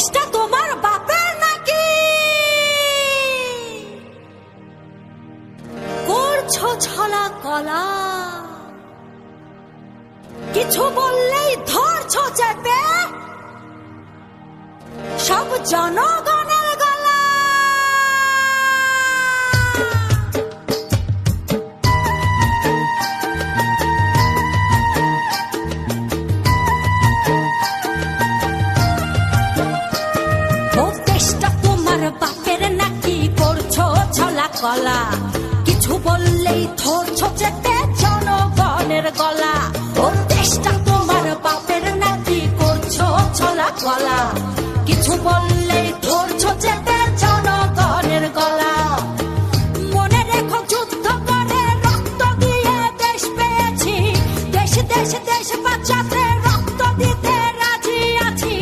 দেশটা তোমার বাপের নাকি? করছো ছলা কলা, কিছু বললেই ধরছো চেপে সব জনগণের গলা। ও দেশটা তোমার বাপের নাকি? করছো ছলা কলা, কিছু বললেই ধরছো চেপে জনগণের গলা। ও দেশটা তোমার বাপের নাকি? করছো ছলা কলা, কিছু বললেই ধরছো চেপে জনগণের গলা। মনে রেখো যুদ্ধ করে রক্ত দিয়ে দেশ পেয়েছি, দেশ দেশ দেশ বাঁচাতে রক্ত দিতে রাজি আছি।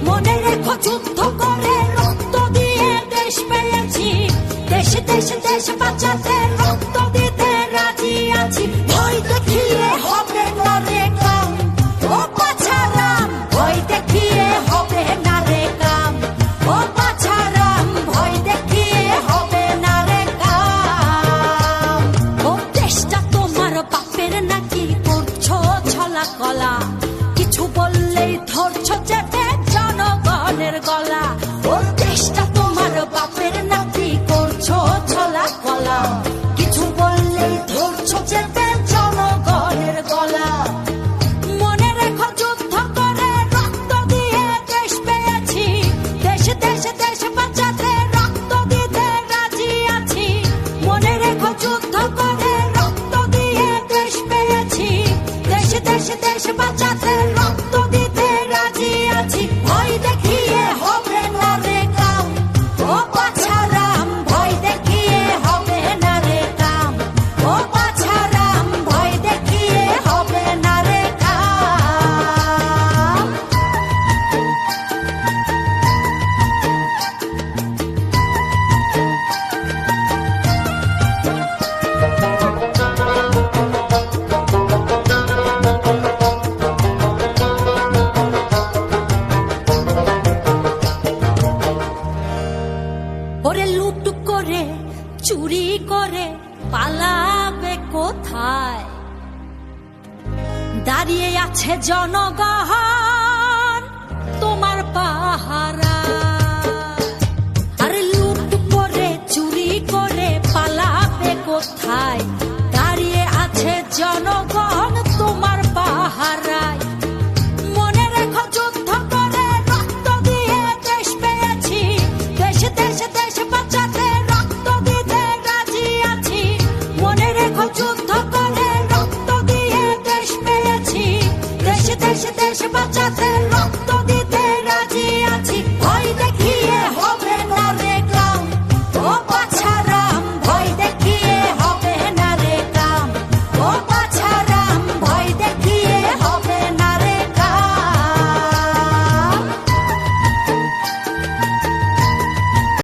মনে রেখো যুদ্ধ করে রক্ত দিয়ে দেশ পেয়েছি, দেশ দেশ দেশ বাঁচাতে রক্ত দিতে রাজি আছি। ভয় দেখিয়ে হবে না রে কাম, ও বাছারাম, ভয় দেখিয়ে হবে না রে কাম, ও বাছারাম, ভয় দেখিয়ে হবে না রে কাম। ও দেশটা তোমার বাপের নাকি? করছো ছলা কলা, কিছু বললেই ধরছো চেপে জনগণের গলা। ও দেশটা তোমার বাপের নাকি? করছো ছলা কলা, কিছু বললেই ধরছো চেপে জনগণের গলা। মনে রেখো যুদ্ধ করে রক্ত দিয়ে দেশ পেয়েছি, দেশ দেশ দেশ বাঁচাতে রক্ত দিতে রাজি আছি। মনে রেখো যুদ্ধ করে রক্ত দিয়ে দেশ পেয়েছি, দেশ দেশ দেশ বাঁচাতে রক্ত দিতে রাজি আছি। ভয় দেখিয়ে হবে না রে কাম, ও বাছারাম, ভয় দেখিয়ে হবে না রে কাম, ও বাছারাম, ভয় দেখিয়ে হবে না রে কাম। ওরে লুট করে চুরি করে পালাবে কোথায়? দাঁড়িয়ে আছে জনগণ তোমার পাহারা। আরে লুট করে চুরি করে পালাবে কোথায়? দাঁড়িয়ে আছে জনগণ তোমার পাহারায়। মনে রেখো যুদ্ধ করে রক্ত দিয়ে দেশ পেয়েছি, দেশ দেশ দেশ বাঁচাতে রক্ত দিতে রাজি আছি। মনে রেখো যুদ্ধ